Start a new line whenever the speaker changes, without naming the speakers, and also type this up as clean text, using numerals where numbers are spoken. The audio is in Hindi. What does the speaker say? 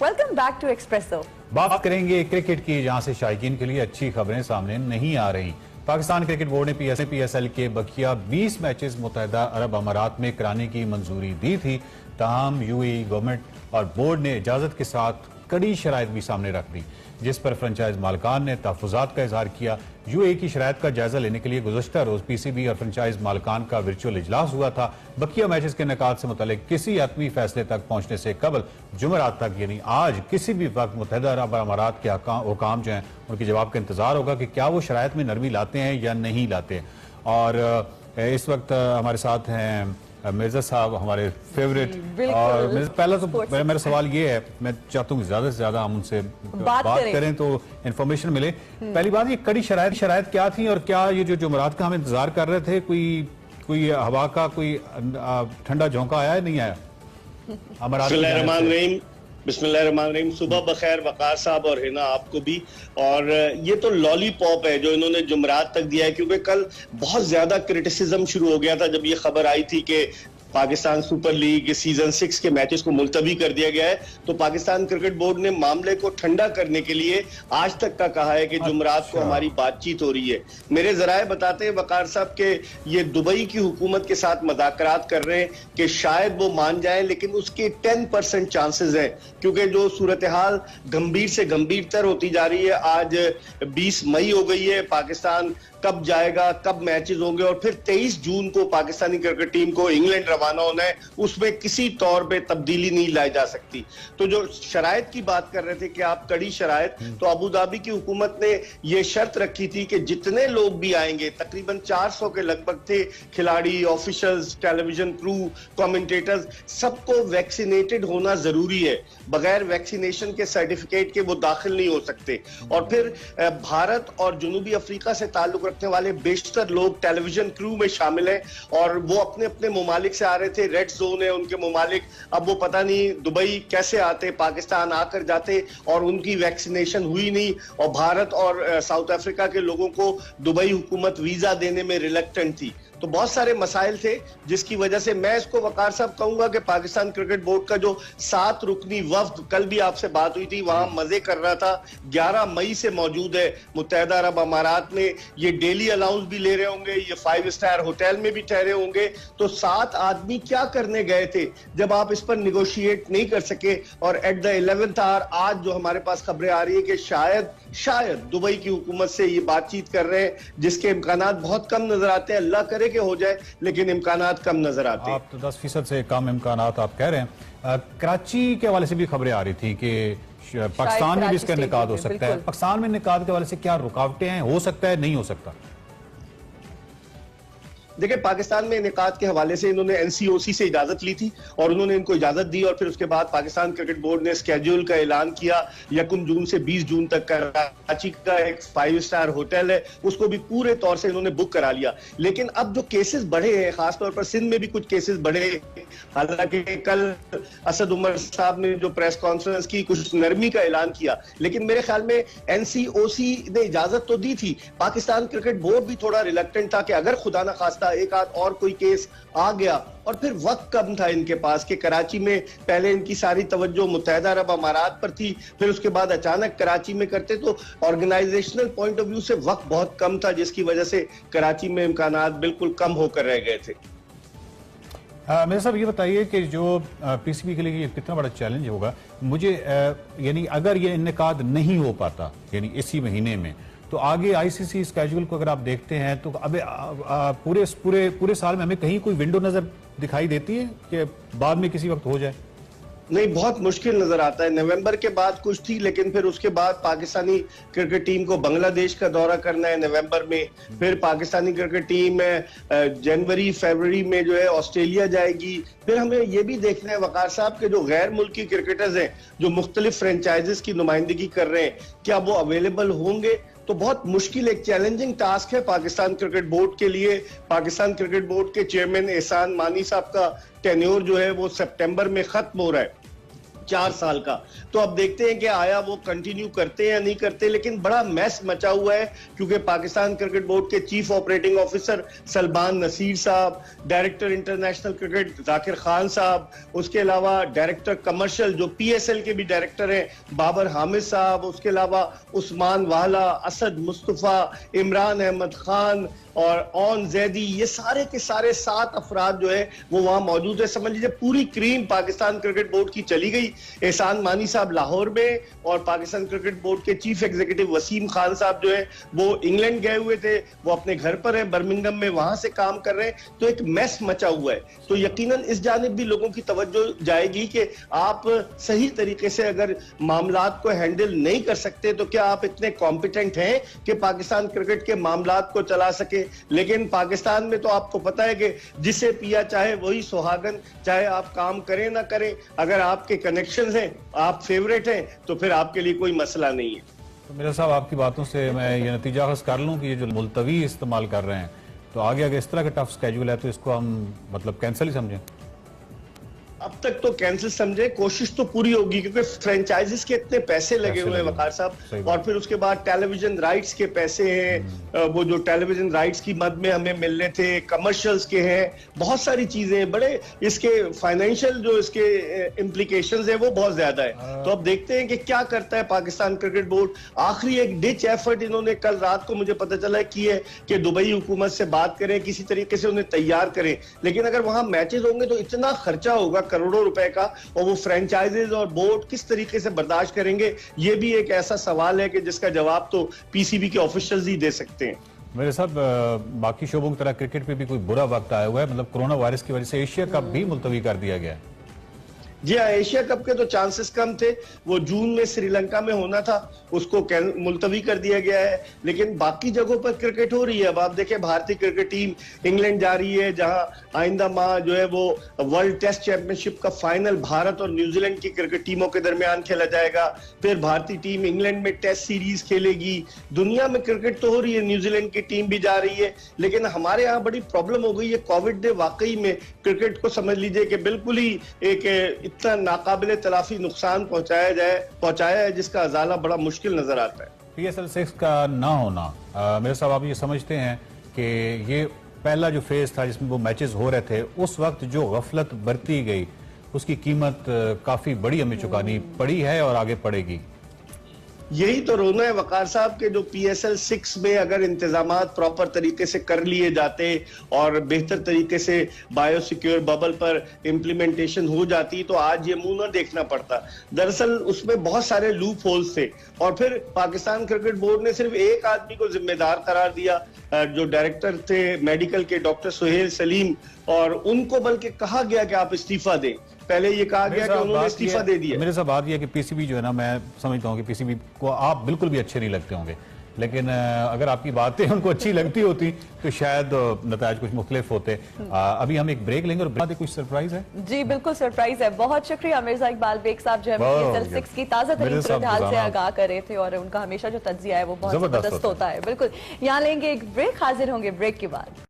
Welcome back to espresso.
बात करेंगे क्रिकेट की, जहां से शायकीन के लिए अच्छी खबरें सामने नहीं आ रही। पाकिस्तान क्रिकेट बोर्ड ने PSL के बकिया 20 मैचेस मुत्तहदा अरब अमारात में कराने की मंजूरी दी थी। ताहम UAE गवर्नमेंट और बोर्ड ने इजाजत के साथ कड़ी शराइत भी सामने रख दी, जिस पर फ्रेंचाइज मालकान ने तहफ़्फ़ुज़ात का इजहार किया। UAE की शराइत का जायजा लेने के लिए गुज़श्ता रोज PCB और फ्रेंचाइज मालकान का वर्चुअल इजलास हुआ था। बकिया मैचेस के निकात से मुतालिक किसी हतमी फैसले तक पहुंचने से कबल जुमेरात तक यानी आज किसी भी वक्त मुत्तहदा अरब अमारात के हुकाम जो हैं उनके जवाब का इंतजार होगा कि क्या वो शराइत में नरमी लाते हैं या नहीं लाते। और इस वक्त हमारे साथ हैं मिर्जा साहब, हमारे फेवरेट। और पहला तो मेरा सवाल ये है, मैं चाहता हूँ ज्यादा से ज्यादा हम उनसे बात करें तो इंफॉर्मेशन मिले। पहली बात, ये कड़ी शराइत क्या थी और क्या ये जो जुमेरात का हम इंतजार कर रहे थे, कोई हवा का कोई ठंडा झोंका आया है, नहीं आया?
बिस्मिल्लाहिर्रहमानिर्रहीम। सुबह बखैर वकार साहब और हिना आपको भी। और ये तो लॉलीपॉप है जो इन्होंने जुमरात तक दिया है, क्योंकि कल बहुत ज्यादा क्रिटिसिज्म शुरू हो गया था जब ये खबर आई थी कि पाकिस्तान सुपर लीग सीजन 6 के मैचेस को मुलतवी कर दिया गया है। तो पाकिस्तान क्रिकेट बोर्ड ने मामले को ठंडा करने के लिए आज तक का कहा है कि जुमरात को हमारी बातचीत हो रही है। मेरे जराए बताते हैं वकार साहब के ये दुबई की हुकूमत के साथ मुज़ाकरात कर रहे हैं कि शायद वो मान जाए, लेकिन उसके 10% चांसेस हैं, क्योंकि जो सूरत हाल गंभीर से गंभीरतर होती जा रही है। आज 20 मई हो गई है, पाकिस्तान कब जाएगा, कब मैचेस होंगे, और फिर 23 जून को पाकिस्तानी क्रिकेट टीम को इंग्लैंड रवाना होना है। उसमें किसी तौर पे तब्दीली नहीं लाई जा सकती। तो जो शराइत की बात कर रहे थे कि आप कड़ी शराइत, तो अबू धाबी की हुकूमत ने यह शर्त रखी थी कि जितने लोग भी आएंगे, तकरीबन 400 के लगभग थे, खिलाड़ी, ऑफिशियल्स, टेलीविजन क्रू, कमेंटेटर्स, सबको वैक्सीनेटेड होना जरूरी है। बगैर वैक्सीनेशन के सर्टिफिकेट के वो दाखिल नहीं हो सकते। और फिर भारत और जनूबी अफ्रीका से ताल्लुक रखने वाले बेशतर लोग टेलीविजन क्रू में शामिल हैं, और वो अपने अपने मुमालिक से आ रहे थे। रेड जोन है उनके मुमालिक, अब वो पता नहीं दुबई कैसे आते, पाकिस्तान आकर जाते, और उनकी वैक्सीनेशन हुई नहीं। और भारत और साउथ अफ्रीका के लोगों को दुबई हुकूमत वीजा देने में रिलक्टेंट थी। तो बहुत सारे मसाइल थे, जिसकी वजह से मैं इसको वकार साहब कहूंगा कि पाकिस्तान क्रिकेट बोर्ड का जो 7 रुकनी वफ्द, कल भी आपसे बात हुई थी, वहां मजे कर रहा था, 11 मई से मौजूद है मुत्तहदा अरब अमारात में। ये डेली अलाउंस भी ले रहे होंगे, ये 5 स्टार होटल में भी ठहरे होंगे। तो 7 आदमी क्या करने गए थे जब आप इस पर निगोशिएट नहीं कर सके? और एट द 11th आवर आज जो हमारे पास खबरें आ रही है कि शायद दुबई की हुकूमत से ये बातचीत कर रहे हैं, जिसके इम्कानात बहुत कम नजर आते हैं। अल्लाह करे कि हो जाए, लेकिन इम्कानात कम नजर आते हैं।
आप तो 10% से कम इम्कानात आप कह रहे हैं। कराची के हवाले से भी खबरें आ रही थी कि पाकिस्तान में भी इसका निकाद हो सकता है। पाकिस्तान में निकाद के हवाले से क्या रुकावटें हैं, हो सकता है, नहीं हो सकता?
देखिए, पाकिस्तान में इनेकाद के हवाले से इन्होंने NCOC से इजाजत ली थी, और उन्होंने इनको इजाजत दी, और फिर उसके बाद पाकिस्तान क्रिकेट बोर्ड ने स्केड्यूल का ऐलान किया। 1 जून से 20 जून तक कराची का एक 5 स्टार होटल है, उसको भी पूरे तौर से इन्होंने बुक करा लिया। लेकिन अब जो केसेस बढ़े हैं, खासतौर पर सिंध में भी कुछ केसेस बढ़े। हालांकि कल असद उमर साहब ने जो प्रेस कॉन्फ्रेंस की, कुछ नरमी का ऐलान किया, लेकिन मेरे ख्याल में NCOC ने इजाजत तो दी थी, पाकिस्तान क्रिकेट बोर्ड भी थोड़ा रिलक्टेंट था कि अगर खुदा ना खास्ता एक आध और कोई केस आ गया। और फिर वक्त कम था इनके पास कि कराची में पहले इनकी सारी तवज्जो मुत्तहदा अरब अमारात पर थी, फिर उसके बाद अचानक कराची में करते, तो ऑर्गेनाइजेशनल पॉइंट ऑफ व्यू से वक्त बहुत कम था, जिसकी वजह से कराची में इम्कानात बिल्कुल कम होकर रह गए थे।
मेरे साहब ये बताइए कि जो PCB के लिए कितना बड़ा चैलेंज होगा मुझे, यानी अगर ये इनेकाद नहीं हो पाता यानी इसी महीने में, तो आगे ICC स्केड्यूल को अगर आप देखते हैं तो अबे पूरे साल में हमें कहीं कोई विंडो नजर दिखाई देती है कि बाद में किसी वक्त हो जाए?
नहीं, बहुत मुश्किल नजर आता है। नवंबर के बाद कुछ थी, लेकिन फिर उसके बाद पाकिस्तानी क्रिकेट टीम को बांग्लादेश का दौरा करना है नवंबर में, फिर पाकिस्तानी क्रिकेट टीम जनवरी फरवरी में जो है ऑस्ट्रेलिया जाएगी। फिर हमें यह भी देखना है वकार साहब के जो गैर मुल्की क्रिकेटर्स हैं जो मुख्तलिफ फ्रेंचाइजेस की नुमाइंदगी कर रहे हैं, क्या वो अवेलेबल होंगे? तो बहुत मुश्किल, एक चैलेंजिंग टास्क है पाकिस्तान क्रिकेट बोर्ड के लिए। पाकिस्तान क्रिकेट बोर्ड के चेयरमैन एहसान मानी साहब का टेन्योर जो है वो सितंबर में खत्म हो रहा है। 4 साल का। तो अब देखते हैं कि आया वो कंटिन्यू करते हैं या नहीं करते, लेकिन बड़ा मैस मचा हुआ है क्योंकि पाकिस्तान क्रिकेट बोर्ड के chief operating officer Salman Naseer साहब, director international cricket Zakir Khan साहब, उसके अलावा डायरेक्टर कमर्शियल जो PSL के भी डायरेक्टर हैं बाबर हामिद साहब, उसके अलावा उस्मान वाला, असद मुस्तफा, इमरान अहमद खान और ऑन जैदी, ये सारे के सारे 7 अफराद जो है वो वहां मौजूद है। समझ लीजिए पूरी क्रीम पाकिस्तान क्रिकेट बोर्ड की चली गई। एहसान मानी साहब लाहौर में और पाकिस्तान क्रिकेट बोर्ड के चीफ एग्जीक्यूटिव वसीम खान साहब जो है वो इंग्लैंड गए हुए थे, वो अपने घर पर है बर्मिंघम में, वहां से काम कर रहे हैं। तो एक मैस मचा हुआ है। तो यकीनन इस जानिब भी लोगों की तवज्जो जाएगी कि आप सही तरीके से अगर मामलात को हैंडल नहीं कर सकते तो क्या आप इतने कॉम्पिटेंट हैं कि पाकिस्तान क्रिकेट के मामलात को चला सके। लेकिन पाकिस्तान में तो आपको पता है कि जिसे पिया चाहे वही सुहागन, चाहे आप काम करें ना करें, अगर आपके कनेक्शंस हैं, आप फेवरेट हैं, तो फिर आपके लिए कोई मसला नहीं है।
तो मेरे साहब आपकी बातों से मैं ये नतीजा खस कर लूं कि ये जो मुलतवी इस्तेमाल कर रहे हैं तो आगे अगर इस तरह का टफ स्केड्यूल है तो इसको हम मतलब कैंसिल ही समझें।
अब तक तो कैंसिल समझे, कोशिश तो पूरी होगी क्योंकि फ्रेंचाइजीज के इतने पैसे लगे हुए हैं वकार साहब, और फिर उसके बाद टेलीविजन राइट्स के पैसे हैं, वो जो टेलीविजन राइट्स की मद में हमें मिलने थे, कमर्शियल्स के हैं, बहुत सारी चीजें हैं, बड़े इसके फाइनेंशियल जो इसके इम्प्लीकेशंस है वो बहुत ज्यादा है। तो अब देखते हैं कि क्या करता है पाकिस्तान क्रिकेट बोर्ड। आखिरी एक डिच एफर्ट इन्होंने कल रात को मुझे पता चला की है कि दुबई हुकूमत से बात करें, किसी तरीके से उन्हें तैयार करें, लेकिन अगर वहां मैचेस होंगे तो इतना खर्चा होगा करोड़ों रुपए का, और वो फ्रेंचाइजीज और बोर्ड किस तरीके से बर्दाश्त करेंगे, ये भी एक ऐसा सवाल है कि जिसका जवाब तो PCB के ऑफिशियल्स ही दे सकते हैं।
मेरे साहब बाकी शोबों की तरह क्रिकेट पे भी कोई बुरा वक्त आया हुआ है, मतलब कोरोना वायरस की वजह से एशिया कप भी मुलतवी कर दिया गया है।
जी हाँ, एशिया कप के तो चांसेस कम थे, वो जून में श्रीलंका में होना था, उसको मुलतवी कर दिया गया है, लेकिन बाकी जगहों पर क्रिकेट हो रही है। अब आप देखें भारतीय क्रिकेट टीम इंग्लैंड जा रही है, जहां आइंदा माह जो है वो वर्ल्ड टेस्ट चैंपियनशिप का फाइनल भारत और न्यूजीलैंड की क्रिकेट टीमों के दरमियान खेला जाएगा। फिर भारतीय टीम इंग्लैंड में टेस्ट सीरीज खेलेगी। दुनिया में क्रिकेट तो हो रही है, न्यूजीलैंड की टीम भी जा रही है, लेकिन हमारे यहाँ बड़ी प्रॉब्लम हो गई है। कोविड ने वाकई में क्रिकेट को समझ लीजिए कि बिल्कुल ही एक इतना नाकाबिले तलाफी नुकसान पहुंचाया है जिसका अजाला बड़ा मुश्किल नजर आता है।
PSL 6 का ना होना, मेरे साहब आप ये समझते हैं कि ये पहला जो फेज था जिसमें वो मैचेस हो रहे थे, उस वक्त जो गफलत बरती गई उसकी कीमत काफी बड़ी हमें चुकानी पड़ी है और आगे पड़ेगी।
यही तो रोना है वकार साहब के जो PSL 6 में अगर इंतजामात प्रॉपर तरीके से कर लिए जाते और बेहतर तरीके से बायोसिक्योर बबल पर इंप्लीमेंटेशन हो जाती तो आज ये मुंह न देखना पड़ता। दरअसल उसमें बहुत सारे लूप होल्स थे और फिर पाकिस्तान क्रिकेट बोर्ड ने सिर्फ एक आदमी को जिम्मेदार करार दिया, जो डायरेक्टर थे मेडिकल के डॉक्टर सुहेल सलीम, और उनको बल्कि कहा गया कि आप इस्तीफा दें। पहले ये कहा गया कि उन्होंने इस्तीफा दे दिया।
मेरे साथ बात यह है कि PCB जो है ना, मैं समझता हूँ कि PCB को आप बिल्कुल भी अच्छे नहीं लगते होंगे, लेकिन अगर आपकी बातें उनको अच्छी लगती होती तो शायद नताज कुछ मुख्तलिफ होते। अभी हम एक ब्रेक लेंगे और बाद कुछ सरप्राइज है।
जी बिल्कुल सरप्राइज है। बहुत शुक्रिया मिर्जा इकबाल बेग साहब जो हमें PSL 6 की ताजा तरीन सूरत-ए-हाल से आगाह कर रहे थे, और उनका हमेशा जो तज्जिया है वो बहुत जबरदस्त होता है। बिल्कुल, यहाँ लेंगे एक ब्रेक, हाजिर होंगे ब्रेक के बाद।